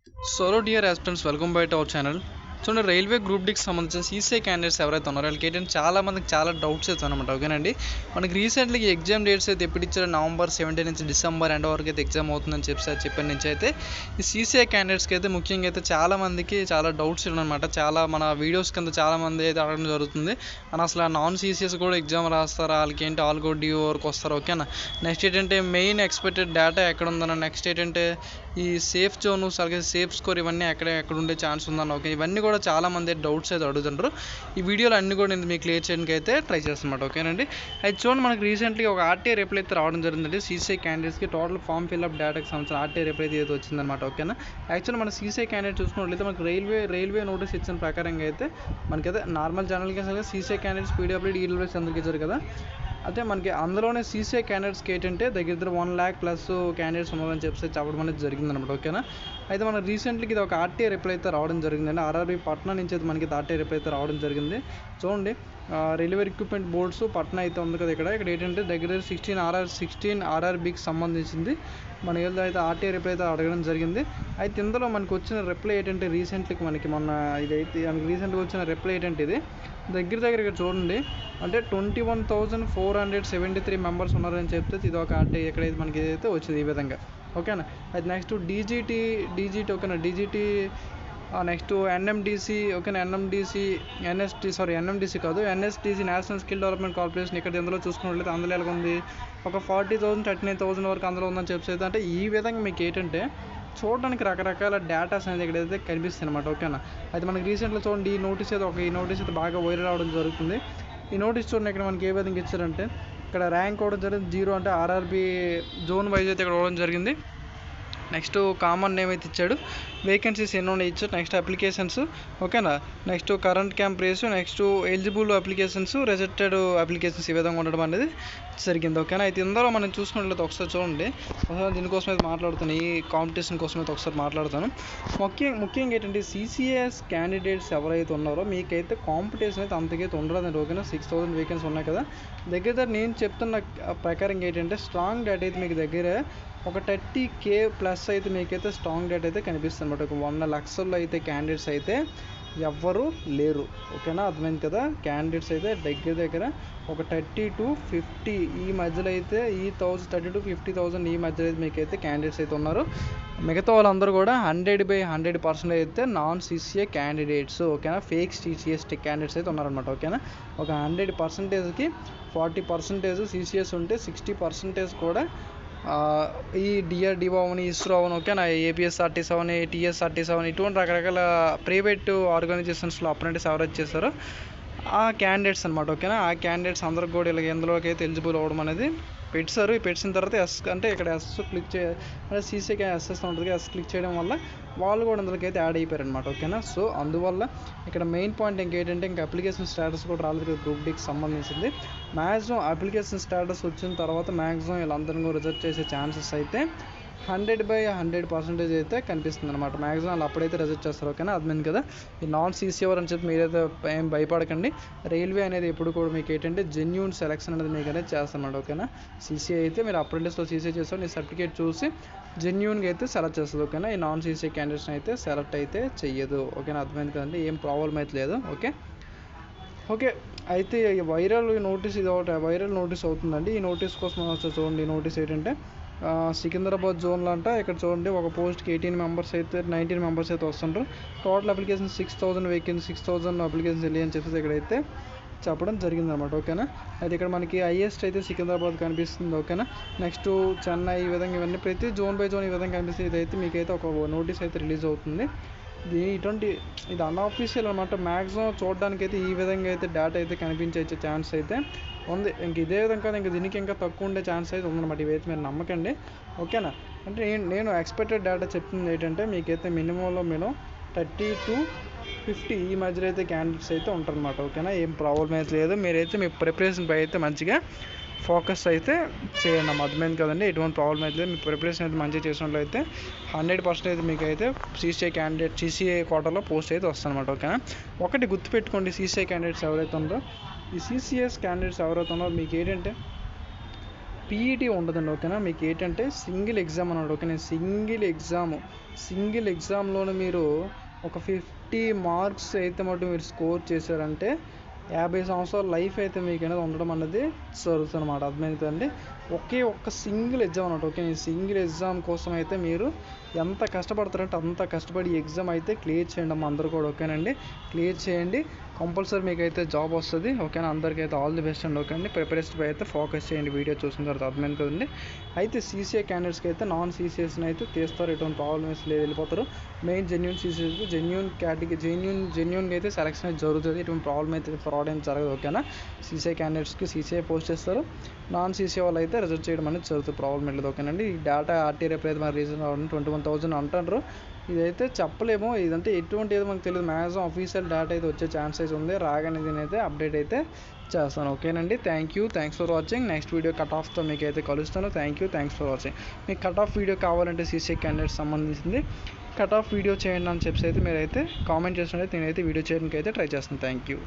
So, dear aspirants, welcome back to our channel. చూడండి railway group డీకి సంబంధించిన CCI candidates ఎవరైతే ఉన్నారో వాళ్ళకి ఏంటంటే చాలా మందికి చాలా డౌట్స్ అవుతాయి అనమాట. ఓకేనండి, మనకి రీసెంట్లీ ఎగ్జామ్ డేట్స్ అయితే ఎప్పుడు ఇచ్చారో నవంబర్ 17 నుంచి డిసెంబర్ ఎండ్ వరకు అయితే ఎగ్జామ్ అవుతుందని చెప్పిన నుంచి అయితే ఈ సీసీఐ క్యాండిడేట్స్కి అయితే ముఖ్యంగా అయితే చాలా మందికి చాలా డౌట్స్ ఉన్నాయన్నమాట. చాలా మన వీడియోస్ కింద చాలా మంది అయితే అడగడం జరుగుతుంది. అని అసలు నాన్ సీసీఎస్ కూడా ఎగ్జామ్ రాస్తారా, వాళ్ళకి ఏంటి ఆల్ కూడా డిఓ వరకు వస్తారు. ఓకేనా, నెక్స్ట్ ఏంటంటే మెయిన్ ఎక్స్పెక్టెడ్ డేటా ఎక్కడ ఉందన్న, నెక్స్ట్ ఏంటంటే ఈ సేఫ్ జోను అలాగే సేఫ్ స్కోర్ ఇవన్నీ ఎక్కడ ఉండే ఛాన్స్ ఉందన్న. ఓకే, ఇవన్నీ కూడా చాలా మంది డౌట్స్ అయితే అడుగుతుంటారు. ఈ వీడియోలో అన్ని కూడా నేను మీకు క్లియర్ చేయడానికి అయితే ట్రై చేస్తాను. ఓకేనండి, అయితే చూడండి మనకి రీసెంట్లీ ఒక ఆర్టీఐ రిప్లై అయితే రావడం జరిగిందండి. సీసీఐ క్యాండిడేట్స్కి టోటల్ ఫామ్ ఫిల్అప్ డేటాకి సంబంధించిన ఆర్టీఐ రిప్లై అయితే వచ్చిందనమాట. ఓకేనా, యాక్చువల్లీ మన సీసీఐ క్యాండిడేట్ చూసుకున్నట్లయితే మనకి రైల్వే నోటీస్ ఇచ్చిన ప్రకారంగా అయితే మనకైతే నార్మల్ జనరల్గా అసలు సీసీఐ క్యాండిడేట్స్ పీడబ్ల్యూడీ ఈడబ్ల్యూఎస్ అందరికీ ఇచ్చారు కదా. అయితే మనకి అందులోనే సీసీఐ క్యాండిడేట్స్కి ఏంటంటే దగ్గర 1 lakh ప్లస్ క్యాండిడేట్స్ ఉన్నారని చెప్పడం అనేది జరిగిందనమాట. ఓకేనా, అయితే మన రీసెంట్లీ ఇది ఒక ఆర్టీఐ రిప్లై అయితే రావడం జరిగిందండి. ఆర్ఆర్బీ పట్నా నుంచి అయితే మనకి ఆర్టీఐ రిప్లై అయితే రావడం జరిగింది. చూడండి, రైల్వే రిక్రూట్మెంట్ బోర్డ్స్ పట్నా అయితే ఉంది కదా. ఇక్కడ ఏంటంటే దగ్గర 16 ఆర్ఆర్బీకి సంబంధించింది మన ఏదో అయితే ఆర్టీఐ రిప్లై అయితే అడగడం జరిగింది. అయితే ఇందులో మనకు వచ్చిన రిప్లై ఏంటంటే రీసెంట్లీ మనకి మొన్న ఇదైతే మనకి రీసెంట్గా వచ్చిన రిప్లై ఏంటంటే ఇది దగ్గర ఇక్కడ చూడండి, అంటే 21,473 మెంబర్స్ ఉన్నారని చెప్తే ఇది ఒక ఆర్టీఐ ఎక్కడైతే మనకి ఏదైతే వచ్చింది ఈ విధంగా. ఓకేనా, అయితే నెక్స్ట్ డీజీటీ ఓకేనా, డీజీటీ నెక్స్ట్ ఎన్ఎండిసి. ఓకేనా, ఎన్ఎండిసి కాదు, NSDC national skill development corporation. ఇక్కడ ఇందులో చూసుకున్నట్లయితే అందులో ఎలాగ ఉంది, ఒక 40,000 39,000 వరకు అందులో ఉందని చెప్పేసి. అంటే ఈ విధంగా మీకు ఏంటంటే చూడడానికి రకరకాల డేటాస్ అనేది ఇక్కడైతే కనిపిస్తుంది అనమాట. ఓకేనా, అయితే మనకి రీసెంట్గా చూడండి ఈ నోటీస్ అయితే బాగా వైరల్ అవడం జరుగుతుంది. ఈ నోటీస్ చూడండి ఇక్కడ మనకి ఏ విధంగా ఇచ్చారంటే ఇక్కడ ర్యాంక్ అవ్వడం జరిగింది 0, అంటే ఆర్ఆర్బీ జోన్ వైజ్ అయితే ఇక్కడ అవ్వడం జరిగింది. నెక్స్ట్ కామన్ నేమ్ అయితే ఇచ్చాడు, వేకెన్సీస్ ఎన్ని ఉన్నాయి ఇచ్చాడు, నెక్స్ట్ అప్లికేషన్స్. ఓకేనా, next current camp race, next eligible applications, rejected applications ఈ విధంగా ఉండడం అనేది జరిగింది. ఓకేనా, అయితే ఇందులో మనం చూసుకున్నట్లయితే ఒకసారి చూడండి, ఒకసారి దీనికోసం అయితే మాట్లాడుతాను, ఈ కాంపిటీషన్ కోసం అయితే ఒకసారి మాట్లాడతాను. ముఖ్యంగా ఏంటంటే సీసీఎస్ క్యాండిడేట్స్ ఎవరైతే ఉన్నారో మీకైతే కాంపిటీషన్ అయితే అంతకైతే ఉండదు. ఓకేనా, 6,000 వేకెన్సీ ఉన్నాయి కదా. దగ్గర నేను చెప్తున్న ప్రకారం ఏంటంటే స్ట్రాంగ్ డేటా అయితే మీకు దగ్గర ఒక 30K ప్లస్ అయితే మీకైతే స్ట్రాంగ్ డేటా అయితే కనిపిస్తుంది అనమాట. ఒక 100 లక్షల్లో అయితే క్యాండిడేట్స్ అయితే ఎవ్వరు లేరు. ఓకేనా, అర్థమైంది కదా. క్యాండిడేట్స్ అయితే దగ్గర ఒక 30 to 50 ఈ మధ్యలో అయితే 30 to 50,000 ఈ మధ్యలో అయితే మీకైతే క్యాండిడేట్స్ అయితే ఉన్నారు. మిగతా వాళ్ళందరూ కూడా 100/100% అయితే నాన్ సీసీఏ క్యాండిడేట్స్. ఓకేనా, ఫేక్ సీసీఎస్ క్యాండిడేట్స్ అయితే ఉన్నారనమాట. ఓకేనా, ఒక 100%కి 40% సీసీఎస్ ఉంటే 60% కూడా ఈ డిఆర్డిఓ అవని, ఇస్రో అవని, ఓకేనా, ఏపీఎస్ఆర్టీసీ అవని, టీఎస్ఆర్టీసీ అవని, ఇటువంటి రకరకాల ప్రైవేట్ ఆర్గనైజేషన్స్లో అప్రెంటిస్ ఎవరైతే చేస్తారో ఆ క్యాండిడేట్స్ అనమాట. ఓకేనా, ఆ క్యాండిడేట్స్ అందరికి కూడా ఇలా ఎందులోకి అయితే ఎలిజిబుల్ అవ్వడం అనేది పెట్టారు. ఈ పెట్టిన తర్వాత ఎస్ అంటే ఇక్కడ ఎస్ క్లిక్ అంటే సీసీకి ఎస్ఎస్ ఉంటుంది, ఎస్ క్లిక్ చేయడం వల్ల వాళ్ళు కూడా అందులోకి అయితే యాడ్ అయిపోయారు అనమాట. ఓకేనా, సో అందువల్ల ఇక్కడ మెయిన్ పాయింట్ ఇంకేంటంటే ఇంకా అప్లికేషన్ స్టేటస్ కూడా రాలేదు గ్రూప్ డీకి సంబంధించింది. మ్యాక్సిమం అప్లికేషన్ స్టేటస్ వచ్చిన తర్వాత మ్యాక్సిమం వీళ్ళందరినీ రిజెక్ట్ చేసే ఛాన్సెస్ అయితే 100/100% అయితే కనిపిస్తుంది అనమాట. మ్యాక్సిమం వాళ్ళు అప్పుడైతే రిజెక్ట్ చేస్తారు. ఓకేనా, అర్థమైంది కదా. ఈ నాన్ సీసీఓవర్ అని చెప్పి మీరైతే ఏం భయపడకండి. రైల్వే అనేది ఎప్పుడు కూడా మీకు ఏంటంటే జెన్యూన్ సెలెక్షన్ అనేది మీకు అనేది చేస్తారన్నమాట. ఓకేనా, సీసీఐ అయితే మీరు అప్రెంటిస్లో సీసీఐ చేస్తారు, మీ సర్టిఫికేట్ చూసి జెన్యూన్గా అయితే సెలెక్ట్ చేస్తుంది. ఓకేనా, ఈ నాన్ సీసీఐ క్యాండిడేట్స్ని అయితే సెలెక్ట్ అయితే చెయ్యదు. ఓకేనా, అర్థమైంది కదండి, ఏం ప్రాబ్లం అయితే లేదు. ఓకే, అయితే వైరల్ నోటీస్ ఇది ఒకటి వైరల్ నోటీస్ అవుతుందండి. ఈ నోటీస్ కోసం వచ్చి చూడండి, ఈ నోటీస్ ఏంటంటే సికింద్రాబాద్ జోన్లో అంట ఇక్కడ చూడండి ఒక పోస్ట్కి 18 మెంబర్స్ అయితే 19 మెంబర్స్ అయితే వస్తుంటారు. టోటల్ అప్లికేషన్ 6,000 వేకెన్సీ 6,000 అప్లికేషన్స్ వెళ్ళి అని చెప్పేసి ఇక్కడైతే చెప్పడం జరిగిందనమాట. ఓకేనా, అయితే ఇక్కడ మనకి హైయెస్ట్ అయితే సికింద్రాబాద్ కనిపిస్తుంది. ఓకేనా, నెక్స్ట్ చెన్నై, ఈ విధంగా ఇవన్నీ ప్రతి జోన్ బై జోన్ ఈ విధంగా కనిపిస్తుంది. ఇదైతే మీకైతే ఒక నోటీస్ అయితే రిలీజ్ అవుతుంది. ఇది అన్అఫీషియల్ అనమాట. మ్యాక్సిమం చూడడానికి అయితే ఈ విధంగా అయితే డేటా అయితే కనిపించే ఛాన్స్ అయితే ఉంది. ఇంక ఇదే విధంగా ఇంక దీనికి ఇంకా తక్కువ ఉండే ఛాన్స్ అయితే ఉందన్నమాట. ఇవైతే మీరు నమ్మకండి. ఓకేనా, అంటే నేను ఎక్స్పెక్టెడ్ డేటా చెప్తుంది ఏంటంటే మీకైతే మినిమంలో 30 to 50 ఈ మధ్యలో అయితే క్యాండిడేట్స్ అయితే ఉంటారనమాట. ఓకేనా, ఏం ప్రాబ్లం అయితే లేదు. మీరైతే మీ ప్రిపరేషన్ పై అయితే మంచిగా ఫోకస్ అయితే చేయండి. అర్థమైంది కదండి, ఎటువంటి ప్రాబ్లం అయితే లేదు. మీ ప్రిపరేషన్ అయితే మంచిగా చేసినట్లయితే 100% అయితే మీకు అయితే సీసీఐ కోటాలో పోస్ట్ అయితే వస్తుందన్నమాట. ఓకేనా, ఒకటి గుర్తుపెట్టుకోండి, సీసీఐ క్యాండిడేట్స్ ఎవరైతే ఉన్నారో ఈ సీసీఎస్ క్యాండిడేట్స్ ఎవరైతే ఉన్నారో మీకు ఏంటంటే పీఈటీ ఉండదండి. ఓకేనా, మీకు ఏంటంటే సింగిల్ ఎగ్జామ్ అన్నాడు. ఓకేనా, సింగిల్ ఎగ్జామ్లోనే మీరు ఒక 50 మార్క్స్ అయితే మటు మీరు స్కోర్ చేశారంటే 50 సంవత్సరాల లైఫ్ అయితే మీకు అనేది ఉండడం అనేది జరుగుతుంది అనమాట. అర్థమవుతుందండి. ఒకే ఒక్క సింగిల్ ఎగ్జామ్ అన్నమాట. ఓకే, ఈ సింగిల్ ఎగ్జామ్ కోసం అయితే మీరు ఎంత కష్టపడతారంటే అంత కష్టపడి ఎగ్జామ్ అయితే క్లియర్ చేయండి అమ్మ అందరూ కూడా. ఓకేనండి, క్లియర్ చేయండి, కంపల్సరీ మీకు అయితే జాబ్ వస్తుంది. ఓకేనా, అందరికైతే ఆల్ ది బెస్ట్ అండి. ఓకే అండి, ప్రిపరేషన్ పై అయితే ఫోకస్ చేయండి వీడియో చూసిన తర్వాత. అర్థమైంది కదండి. అయితే సీసీఏ క్యాండిడేట్స్కి అయితే నాన్ సీసీఎస్ని అయితే తీస్తారు, ఎటువంటి ప్రాబ్లమ్స్ లేదు, వెళ్ళిపోతారు. మెయిన్ జెన్యూన్ సీసీఎస్ జెన్యూన్ జెన్యూన్గా అయితే సెలెక్షన్ అయితే జరుగుతుంది, ఎటువంటి ప్రాబ్లం అయితే ఫ్రాడ్ ఏం జరగదు. ఓకేనా, సీసీఐ క్యాండిడేట్స్కి సీసీఐ పోస్ట్ చేస్తారు, నాన్ సీసీఐ వాళ్ళు అయితే రిజల్ట్ చేయడం అనేది జరుగుతుంది, ప్రాబ్లం లేదు. ఓకేనండి, ఈ డేటా ఆర్టీ రేపు అయితే మన రీజన్ 21,000 అంటారు. ఇదైతే చెప్పలేము, ఇదంటే ఎటువంటి ఏదో మనకు తెలియదు. మ్యాక్సిమం అఫీషియల్ డేటా అయితే వచ్చే ఛాన్స్ అయితే ఉంది, రాగానే దీని అయితే అప్డేట్ అయితే చేస్తాను. ఓకేనండి, thanks for watching. Next video cut ఆఫ్తో మీకు అయితే కలుస్తాను. Thanks for watching. మీకు కట్ ఆఫ్ వీడియో కావాలంటే సీసీఐ క్యాండిడేట్ సంబంధించింది కట్ ఆఫ్ వీడియో చేయండి అని చెప్పి అయితే మీరైతే కామెంట్ చేసినట్లయితే నేనైతే వీడియో చేయడానికి అయితే ట్రై చేస్తాను. Thank you.